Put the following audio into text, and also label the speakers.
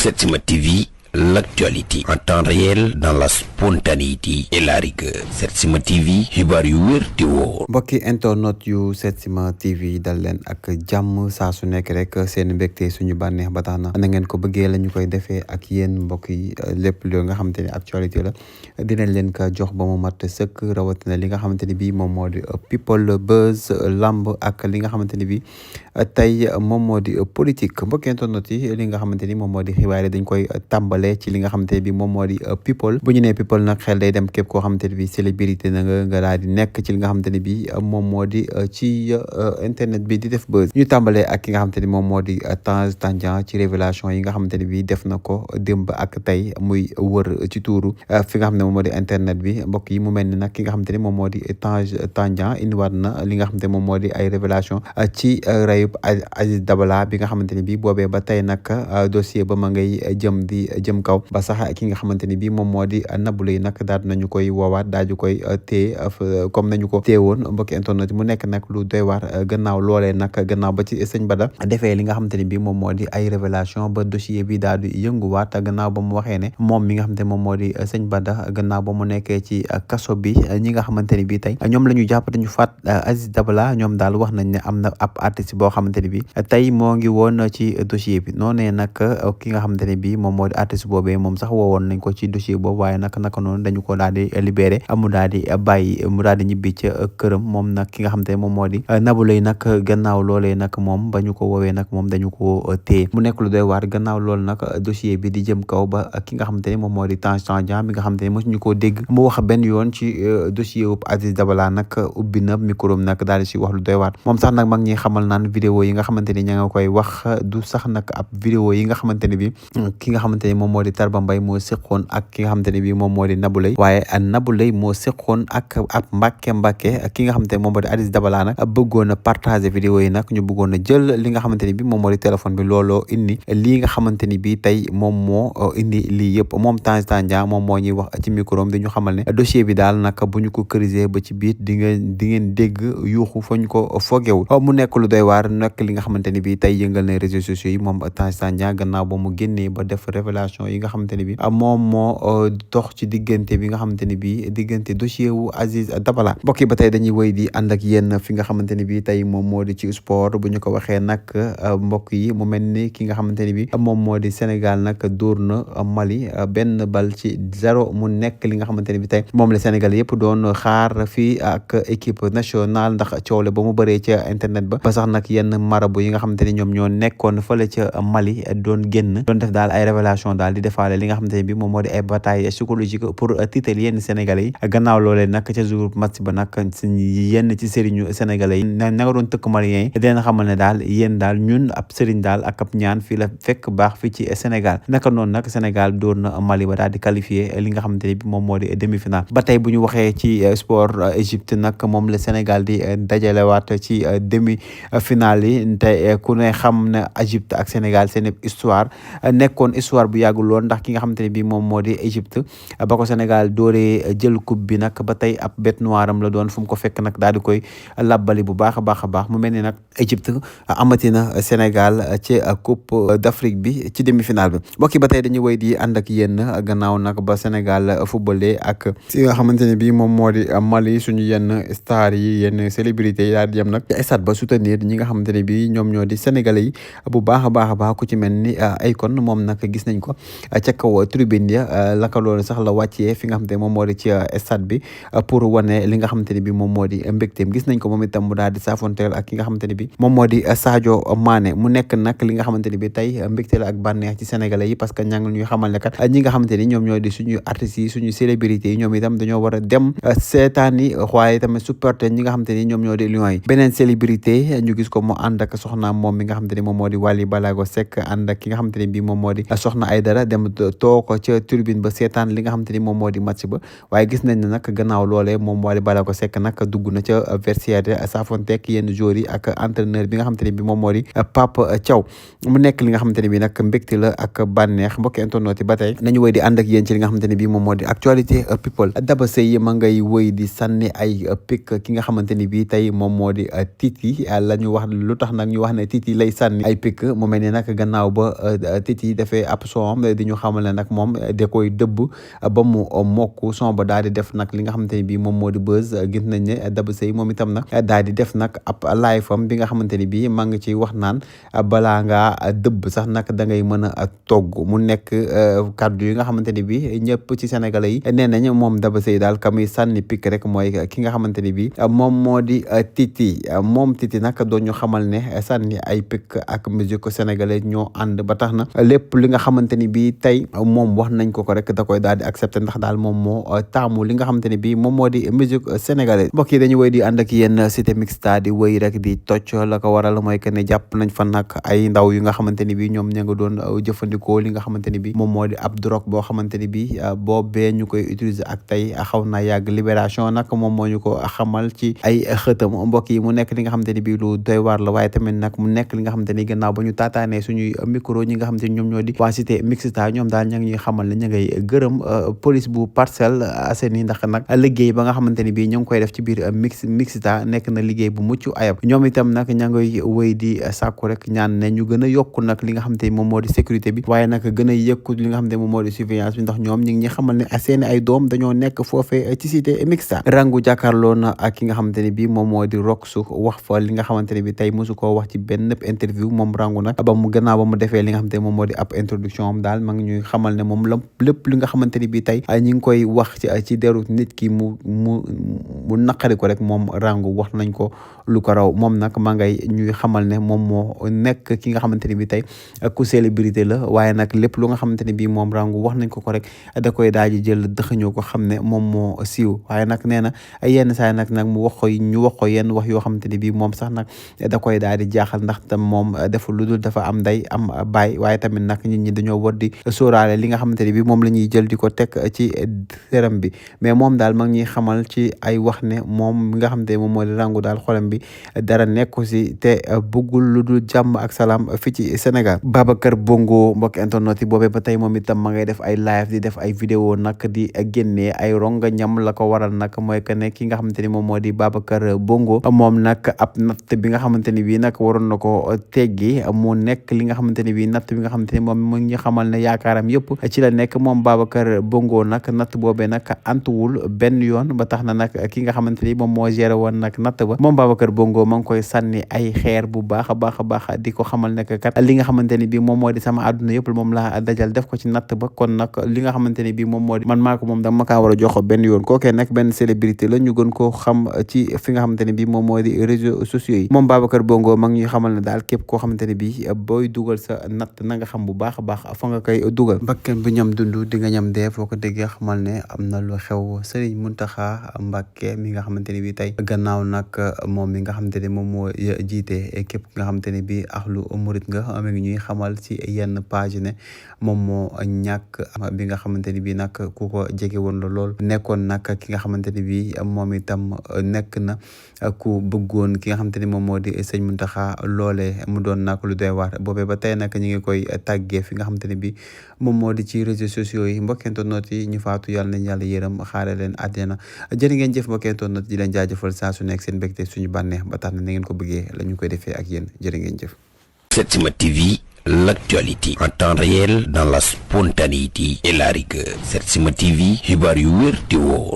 Speaker 1: Setsima TV, l'actualité en temps réel dans la spontanéité et la rigueur. Setsima TV, xibaar yu wér te wóor.
Speaker 2: mbokki internet yu Setsima TV dal leen ak jàmm saa su nekk rek seen mbégte suñu bànneex ba tax na ngeen ko bëggee la ñu koy defee ak yéen mbokk yi lépp loo nga xamante ni actualité la dinañ leen ko jox ba mu mat sëkk rawatina li nga xamante ni bii moom moo di people buzz lamb ak li nga xamante ni bii tey moom moo di politique mbokki internet yi li nga xamante ni moom moo di xibaar yi dañ koy tàmbale ci li nga xamante ne bi moom moo di people bu ñu nee people nag xel day dem képp koo xamante ne bi célébrité na nga daal di nekk ci li nga xamante ne bi moom moo di ci internet bi di def buzz ñu tàmbalee ak ki nga xamante ni moom moo di Tange Tandian ci révélation yi nga xamante ne bi def na ko démb ak tey muy wër ci tuuru fi nga xam ne moom moo di internet bi mbokk yi mu mel ni nag ki nga xamante ni moom moo di Tange Tandian indiwaat na li nga xamante ne moom moo di ay révélation ci rayub Aziz Dabala bi nga xamante ni bi boobee ba tey nag dossier ba ma ngay jëm kaw ba sax ki nga xamante ni bi moom moo di Nabou Leye nag daal nañu koy woowaat daal di koy téye comme nañu ko téewoon mbokki internet mu nekk nag lu doy waar gannaaw loolee nag gannaaw ba ci sëñ Bada defee li nga xamante ni bi moom moo di ay révélation ba dossier bi daal di yënguwaat gannaaw ba mu waxee ne moom mi nga xamante ne moom moo di sëñ Bada gannaaw ba mu nekkee ci kaso bi ñi nga xamante ni bi tey ñoom la ñu jàpp dañu faat Aziz Dabala ñoom daal wax nañ ne am na ab artiste boo xamante ni bi tey moo ngi woon ci dossier bi noonee nag ki nga xamante ne bi moom moo di artiste boobee moom sax woowoon nañ ko ci dossier boobu waaye naka noonu dañu ko daal di libéré mu daal di bàyyi mu daal di ñibbi ca këram moom nag ki nga xamante ne moom moo di Nabou Leye nag gannaaw loolee nag moom ba ñu ko woowee nag moom dañu ko téye mu nekk lu doy waar gannaaw loolu nag dossier bi di jëm kaw ba ki nga xamante ne moom moo di Tange Tandian bi nga xamante ne mosuñu koo dégg mu wax benn yoon ci dossier wu Aziz Dabala nag ubbi na micro nag daal di si wax lu doy waar moom sax nag mag ñi xamal naan vidéo yi nga xamante ni ña nga koy wax du sax nag ab vidéo yi nga xamante ne bi ki nga xamante ni moom moo di Tarba Mbaye moo séqoon ak ki nga xamante ne bi moom moo di Nabou Leye waaye Nabou Leye moo séqoon ak ab mbàkke ki nga xamante ne moom moo di Aziz Dabala nag bëggoon a partager vidéo yi nag ñu bëggoon a jël li nga xamante ni bi moom moo di téléphone bi looloo indi lii nga xamante ni bi tey moom moo indi lii yëpp moom Tange Tandian moom moo ñuy wax ci micro di ñu xamal ne dossier bi daal nag bu ñu ko creuser ba ci biir di ngeen dégg yuuxu fa ñu ko foogewul mu nekk lu doy waar nekk li nga xamante ni bi tey yëngal na réseaux sociaux yi moom Tange Tandian gannaaw ba mu génnee ba def révélation yi nga xamante ni bi moom moo dox ci diggante bi nga xamante ni bi diggante dossier wu Aziz Dabala mbokk yi ba tey dañuy wéy di ànd ak yéen fi nga xamante ni bi tey moom moo di ci sport bu ñu ko waxee nag mbokk yi mu mel ni ki nga xamante ni bi moom moo di Sénégal nag dóor na Mali benn bal ci 0 mu nekk li nga xamante ni bi tey moom la Sénégal yëpp doon xaar fii ak équipe nationale ndax coowle ba mu bëree ca internet ba sax nag yenn marabu yi nga xamante ni ñoom ñoo nekkoon fële ca Mali doon génn doon def daal ay révélation daal di defaale li nga xamante ne bi moom moo di ay bataille psychologique pour tiital yenn sénégalais yi gannaaw loolee nag ca jour match ba nag yenn ci sëriñu sénégalais yi na nga doon tëkk malien yi dina xamal ne daal yéen daal ñun ab sëriñ daal ak ab ñaan fii la fekk baax fii ci Sénégal naka noonu nag Sénégal doon na Mali ba daal di qualifié li nga xamante ne bi moom moo di demi-finale ba tey bu ñu waxee ci sport Égypte nag moom la Sénégal di dajalewaat ci demi-finale yi te ku ne xam ne Égypte ak Sénégal seen histoire nekkoon histoire bu yàggul lool ndax ki nga xamante ne bi moom moo di Égypte ba ko Sénégal dooree jël coupe bi nag ba tey ab bête noire am la doon fu mu ko fekk nag daal di koy labbali bu baax a baax mu mel ni nag Égypte amatina Sénégal ci coupe d'Afrique bi ci demi-finale bi mbokk yi ba tey dañuy wéy di ànd ak yéen gannaaw nag ba Sénégal footballé ak si nga xamante ne bi moom moo di Mali suñu yenn stars yi yenn célébrités yi daal di yem nag ci stade ba soutenir ñi nga xamante ne bi ñoom ñoo di sénégalais yi bu baax a baax ku ci mel ni Akon moom nag gis nañ ko ca kaw tribune ya laka loolu sax la wàccee fi nga xamante ne moom moo di ci stade bi pour wane li nga xamante ne bi moom moo di mbégteem gis nañ ko moom itam mu daal di saafonteel ak ki nga xamante ne bi moom moo di Sadio Mané mu nekk nag li nga xamante ne bi tey mbégte la ak bànneex ci sénégalais yi parce que ña ngi ñuy xamal ne kat ñi nga xamante ni ñoom ñoo di suñu artistes yi suñu célébrités yi ñoom itam dañoo war a dem seetaan yi waaye tamit supporter ñi nga xamante ni ñoom ñoo di Lions yi beneen célébrité ñu gis ko mu ànd ak soxnaam moom mi nga xamante ni moom moo di Wally Ballago Seck ànd ak ki nga xamante ne bi moom moo di soxna Aïdara dara dem toog ca tribune ba seetaan li nga xamante ni moom moo di match ba waaye gis nañ ne nag gannaaw loolee moom Wally Ballago Seck nag dugg na ca vestiaire saafonteek yenn joueurs yi ak entraîneur bi nga xamante ni bi moom moo di Pape Thiaw mu nekk li nga xamante ne bi nag mbégte la ak bànneex mbokki internet yi ba tey nañu wéy di ànd ak yéen ci li nga xamante ne bi moom moo di actualité people. Daba Seye ma ngay wéy di sànni ay pic ki nga xamante ni bi tey moom moo di Titi la ñu wax lu tax nag ñu wax ne Titi lay sànni ay pic mu mel ni nag gannaaw ba Titi dafay ab son di ñu xamal ne nag moom da koy dëbb ba mu mokk son ba daal di def nag li nga xamante ni bi moom moo di buzz. Gis nañ ne Daba Seye moom itam nag daal di def nag ab live am bi nga xamante ni bi maa ngi ci wax naan balaa ngaa dëbb sax nag da ngay mën a togg mu nekk kàddu yi nga xamante ni bi ñëpp ci sénégalais yi nee nañ moom Daba Seye daal ka muy sànni pik rek mooy ki nga xamante ni bi moom moo di Titi moom Titi nag doon ñu xamal ne sànni ay pik ak musique sénégalais ñoo ànd ba tax na lépp li nga xamante ni bi tey moom wax nañ ko rek da koy daal di accepté ndax daal moom moo taamu li nga xamante ni bi moom moo di musique sénégalais. mbokk yi dañu wéy di ànd ak yéen Cité Mixta di wéy rek di tocc la ko waral mooy que ne jàpp nañ fa nag ay ndaw yu nga xamante ni bi ñoom ña nga doon jëfandikoo li nga xamante ni bi moom moo di ab drogue boo xamante ni bi boobee ñu koy utiliser ak tey xaw na yàgg Libération nag moom moo ñu ko xamal ci ay xëtam mbokk yi mu nekk li nga xamante ni bi lu doy waar la waaye tamit nag mu nekk li nga xamante ni gannaaw ba ñu taataanee suñuy micro ñi nga xamante ni ñoom ñoo di waa Cité Mixta ñoom daal ña ngi ñuy xamal ne ña ngay gërëm police bu Parcelles Assainies ndax nag liggéey ba nga xamante ni bi ñu ngi koy def ci biir Mixta nekk na liggéey bu mucc ayab ñoom itam nag ña ngay wéy di sàkku rek ñaan ne ñu gën a yokku nag li nga xamante ni moom moo di sécurité bi waaye nag gën a yëkku li nga xamante ni moom moo di surveillance bi ndax ñoom ñi ngi xamal ne seeni ay doom dañoo nekk foofee ci Cité Mixta. Rangu jàkkaarloo na ak ki nga xamante ni bi moom moo di Roxu wax fa li nga xamante ne bi tey mosu koo wax ci benn interview moom Rangu nag ba mu gannaaw ba mu defee li nga xamante ni moom moo di ab introduction am daal ma ngi ñuy xamal ne moom la lépp li nga xamante ni bi tey ñi ngi koy wax ci deru nit ki mu naqari ko rek moom Rangu wax nañ ko lu ko raw moom nag ma ngay ñuy xamal ne moom moo nekk ki nga xamante ni bi tey ku célébrité la waaye nag lépp lu nga xamante ni bi moom Rangu wax nañ ko rek da koy daal di jël dëxañoo ko xam ne moom moo siiw waaye nag nee na yenn saa nag mu wax ko ñu wax ko yenn wax yoo xamante ni bi moom sax nag da koy daal di jaaxal ndax tam moom deful lu dul dafa am ndey am baay waaye tamit nag nit ñi dañoo war di sóoraale li nga xamante ni bi moom la ñuy jël di ko teg ci dërëm bi mais moom daal ma ngi ñuy xamal ci ay wax ne moom mi nga xamante ni moom moo di Rangu daal xolam bi dara nekku si te bëggul lu dul jàmm ak salaam fii ci Sénégal. Babacar Bongo mbokk internet yi boobee ba tey moom itam ma ngay def ay live di def ay vidéo nag di génnee ay ronga ñam la ko waral nag mooy que ne ki nga xamante ni moom moo di Babacar Bongo moom nag ab natt bi nga xamante ni bii nag waroon na ko teggi mu nekk li nga xamante ni bii natt bi nga xamante ni moom mu ngi xamal ne yaakaaram yëpp ci la nekk moom Babacar Bongo nag natt boobee nag antuwul benn yoon ba tax na nag ki nga xamante ni moom moo géré woon nag natt ba moom Babacar Bongo ma ngi koy sànni ay xeer bu baax a baax di ko xamal ne kat li nga xamante ni bii moom moo di sama àdduna yëpp moom la dajal def ko ci natt ba kon nag li nga xamante ni bii moom moo di man maa ko moom dama kaa war a jox benn yoon kookee nag benn célébrité la ñu gën koo xam ci fi nga xamante ne bii moom moo di réseaux sociaux yi moom Babacar Bongo ma ngi ñuy xamal ne daal képp koo xamante ne bii booy dugal sa natt na nga xam bu baax a baax fa nga koy dugal bakken bu ñam dund di nga ñam dee foo ko déggee xamal ne am na lu xew Serigne Mountakha Mbacké mi nga xamante ne bii tey gannaaw nag moom mi nga xamante ne moom moo jiite képp nga xamante ne bii ahlu murit nga mi ngi ñuy xamal ci yenn page ne moom moo ñàkk bi nga xamante ni bii nag ku ko jege woon la lool nekkoon nag ki nga xamante ni bii moom itam nekk na ku bëggoon ki nga xamante ni moom moo di sëñ Mountakha loolee mu doon nag lu doy waar boobee ba tey nag ñu ngi koy tàggee fi nga xamante ni bii moom moo di ci réseaux sociaux yi mbokkentonoot yi ñu faatu yàlla nañ yàlla yërëm xaare leen àddina jërë ngeen jëf mbokkentonoot di leen jaajëfal saa su nekk seen mbégte suñu bànneex ba tax na ngeen ko bëggee la ñu koy defee ak yéen jërë ngeen jëf.
Speaker 1: Setsima TV, l'actualité en temps réel dans la spontanéité et la rigueur. Setsima TV, xibaar yu wér te wóor.